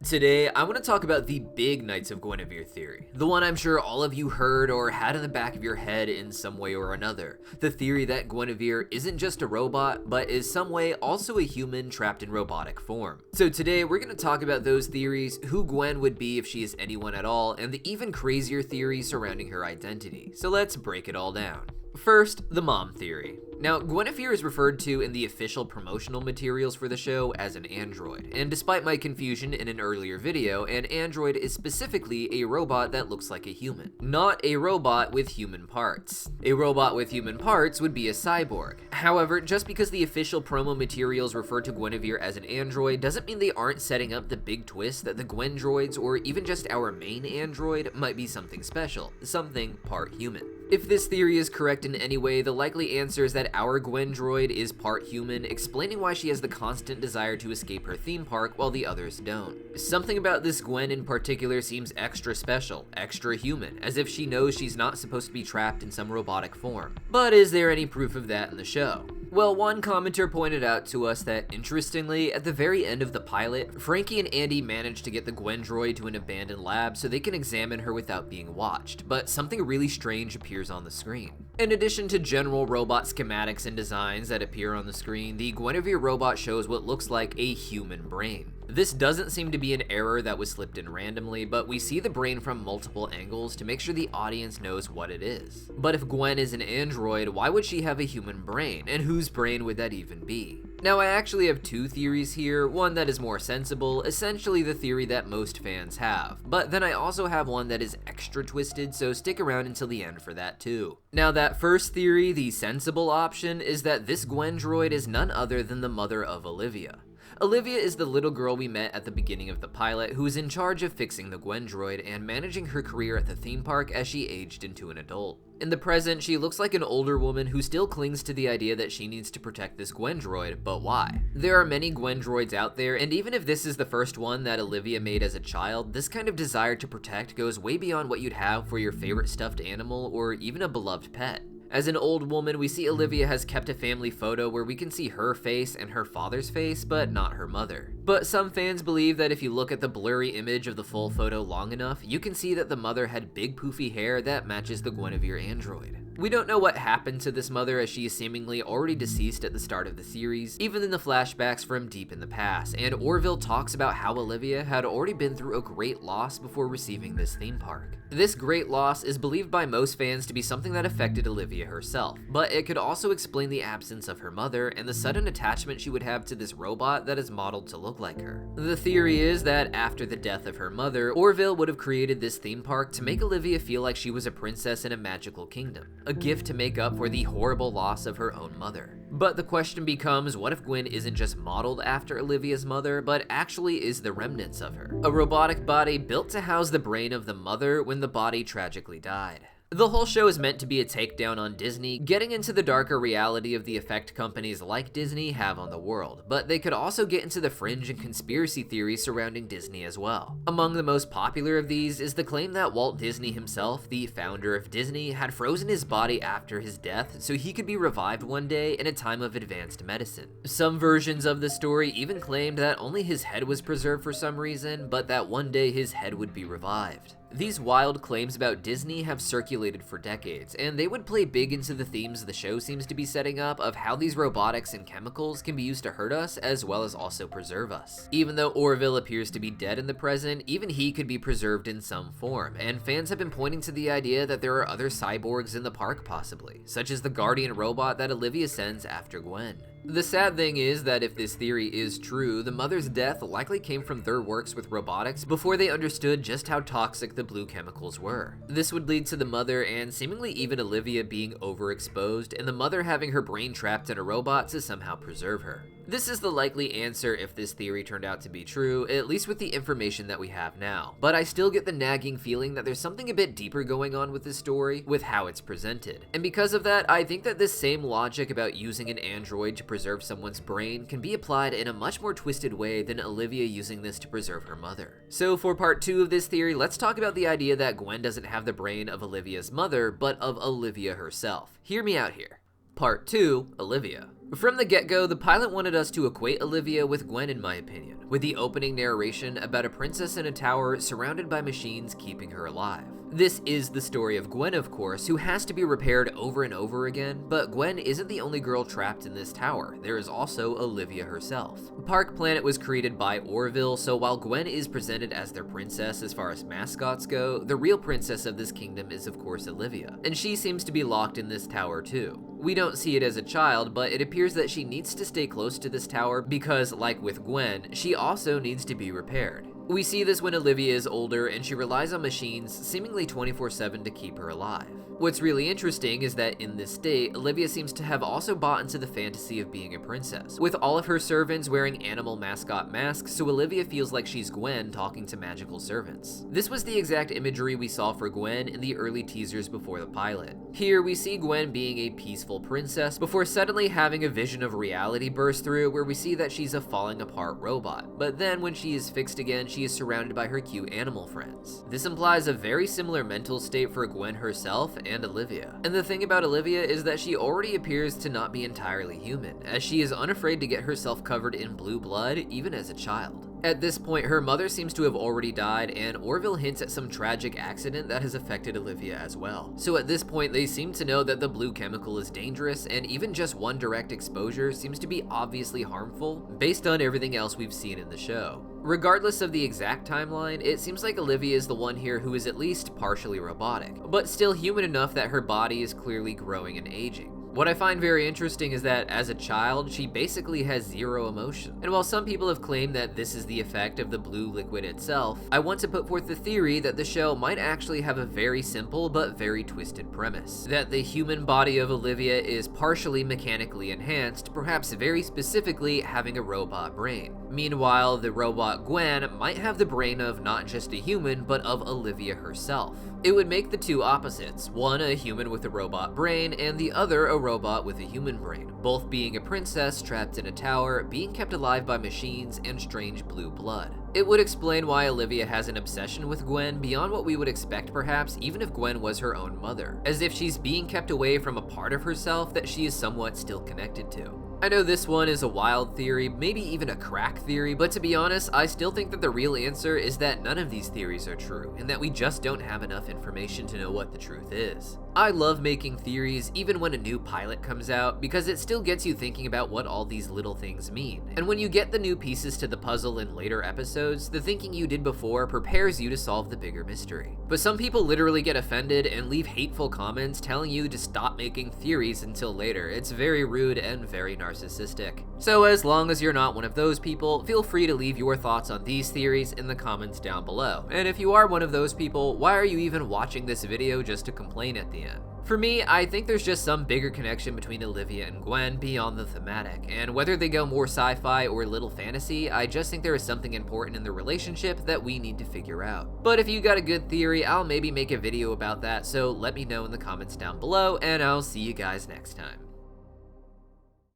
Today, I want to talk about the big Knights of Guinevere theory. The one I'm sure all of you heard or had in the back of your head in some way or another. The theory that Guinevere isn't just a robot, but is some way also a human trapped in robotic form. So today, we're going to talk about those theories, who Gwen would be if she is anyone at all, and the even crazier theory surrounding her identity. So let's break it all down. First, the mom theory. Now, Guinevere is referred to in the official promotional materials for the show as an android, and despite my confusion in an earlier video, an android is specifically a robot that looks like a human, not a robot with human parts. A robot with human parts would be a cyborg. However, just because the official promo materials refer to Guinevere as an android doesn't mean they aren't setting up the big twist that the Gwen droids, or even just our main android, might be something special, something part human. If this theory is correct in any way, the likely answer is that our Gwen droid is part human, explaining why she has the constant desire to escape her theme park while the others don't. Something about this Gwen in particular seems extra special, extra human, as if she knows she's not supposed to be trapped in some robotic form. But is there any proof of that in the show? Well, one commenter pointed out to us that, interestingly, at the very end of the pilot, Frankie and Andy managed to get the Gwen droid to an abandoned lab so they can examine her without being watched, but something really strange appears on the screen. In addition to general robot schematics and designs that appear on the screen, the Guinevere robot shows what looks like a human brain. This doesn't seem to be an error that was slipped in randomly, but we see the brain from multiple angles to make sure the audience knows what it is. But if Gwen is an android, why would she have a human brain, and whose brain would that even be? Now, I actually have two theories here, one that is more sensible, essentially the theory that most fans have, but then I also have one that is extra twisted, so stick around until the end for that too. Now, that first theory, the sensible option, is that this Gwen droid is none other than the mother of Olivia. Olivia is the little girl we met at the beginning of the pilot who is in charge of fixing the Gwen droid and managing her career at the theme park as she aged into an adult. In the present, she looks like an older woman who still clings to the idea that she needs to protect this Gwen droid, but why? There are many Gwen droids out there, and even if this is the first one that Olivia made as a child, this kind of desire to protect goes way beyond what you'd have for your favorite stuffed animal or even a beloved pet. As an old woman, we see Olivia has kept a family photo where we can see her face and her father's face, but not her mother. But some fans believe that if you look at the blurry image of the full photo long enough, you can see that the mother had big poofy hair that matches the Guinevere android. We don't know what happened to this mother, as she is seemingly already deceased at the start of the series, even in the flashbacks from deep in the past, and Orville talks about how Olivia had already been through a great loss before receiving this theme park. This great loss is believed by most fans to be something that affected Olivia herself, but it could also explain the absence of her mother and the sudden attachment she would have to this robot that is modeled to look like her. The theory is that after the death of her mother, Orville would have created this theme park to make Olivia feel like she was a princess in a magical kingdom, a gift to make up for the horrible loss of her own mother. But the question becomes, what if Gwen isn't just modeled after Olivia's mother, but actually is the remnants of her? A robotic body built to house the brain of the mother when the body tragically died. The whole show is meant to be a takedown on Disney, getting into the darker reality of the effect companies like Disney have on the world, but they could also get into the fringe and conspiracy theories surrounding Disney as well. Among the most popular of these is the claim that Walt Disney himself, the founder of Disney, had frozen his body after his death so he could be revived one day in a time of advanced medicine. Some versions of the story even claimed that only his head was preserved for some reason, but that one day his head would be revived. These wild claims about Disney have circulated for decades, and they would play big into the themes the show seems to be setting up of how these robotics and chemicals can be used to hurt us as well as also preserve us. Even though Orville appears to be dead in the present, even he could be preserved in some form, and fans have been pointing to the idea that there are other cyborgs in the park possibly, such as the Guardian robot that Olivia sends after Gwen. The sad thing is that if this theory is true, the mother's death likely came from their works with robotics before they understood just how toxic the blue chemicals were. This would lead to the mother and seemingly even Olivia being overexposed, and the mother having her brain trapped in a robot to somehow preserve her. This is the likely answer if this theory turned out to be true, at least with the information that we have now. But I still get the nagging feeling that there's something a bit deeper going on with this story, with how it's presented. And because of that, I think that this same logic about using an android to preserve someone's brain can be applied in a much more twisted way than Olivia using this to preserve her mother. So for part 2 of this theory, let's talk about the idea that Gwen doesn't have the brain of Olivia's mother, but of Olivia herself. Hear me out here. Part 2, Olivia. From the get-go, the pilot wanted us to equate Olivia with Gwen in my opinion, with the opening narration about a princess in a tower surrounded by machines keeping her alive. This is the story of Gwen, of course, who has to be repaired over and over again, but Gwen isn't the only girl trapped in this tower. There is also Olivia herself. Park Planet was created by Orville, so while Gwen is presented as their princess as far as mascots go, the real princess of this kingdom is of course Olivia, and she seems to be locked in this tower too. We don't see it as a child, but it appears that she needs to stay close to this tower because, like with Gwen, she also needs to be repaired. We see this when Olivia is older and she relies on machines seemingly 24/7 to keep her alive. What's really interesting is that in this state, Olivia seems to have also bought into the fantasy of being a princess, with all of her servants wearing animal mascot masks, so Olivia feels like she's Gwen talking to magical servants. This was the exact imagery we saw for Gwen in the early teasers before the pilot. Here we see Gwen being a peaceful princess before suddenly having a vision of reality burst through where we see that she's a falling apart robot, but then when she is fixed again, she is surrounded by her cute animal friends. This implies a very similar mental state for Gwen herself and Olivia. And the thing about Olivia is that she already appears to not be entirely human, as she is unafraid to get herself covered in blue blood even as a child. At this point, her mother seems to have already died, and Orville hints at some tragic accident that has affected Olivia as well. So at this point, they seem to know that the blue chemical is dangerous, and even just one direct exposure seems to be obviously harmful, based on everything else we've seen in the show. Regardless of the exact timeline, it seems like Olivia is the one here who is at least partially robotic, but still human enough that her body is clearly growing and aging. What I find very interesting is that as a child, she basically has zero emotion. And while some people have claimed that this is the effect of the blue liquid itself, I want to put forth the theory that the show might actually have a very simple but very twisted premise. That the human body of Olivia is partially mechanically enhanced, perhaps very specifically having a robot brain. Meanwhile, the robot Gwen might have the brain of not just a human, but of Olivia herself. It would make the two opposites, one a human with a robot brain, and the other a robot with a human brain, both being a princess trapped in a tower, being kept alive by machines and strange blue blood. It would explain why Olivia has an obsession with Gwen beyond what we would expect perhaps, even if Gwen was her own mother, as if she's being kept away from a part of herself that she is somewhat still connected to. I know this one is a wild theory, maybe even a crack theory, but to be honest, I still think that the real answer is that none of these theories are true, and that we just don't have enough information to know what the truth is. I love making theories even when a new pilot comes out, because it still gets you thinking about what all these little things mean. And when you get the new pieces to the puzzle in later episodes, the thinking you did before prepares you to solve the bigger mystery. But some people literally get offended and leave hateful comments telling you to stop making theories until later. It's very rude and very narcissistic. So as long as you're not one of those people, feel free to leave your thoughts on these theories in the comments down below. And if you are one of those people, why are you even watching this video just to complain at the end? For me, I think there's just some bigger connection between Olivia and Gwen beyond the thematic, and whether they go more sci-fi or little fantasy, I just think there is something important in the relationship that we need to figure out. But if you got a good theory, I'll maybe make a video about that, so let me know in the comments down below, and I'll see you guys next time.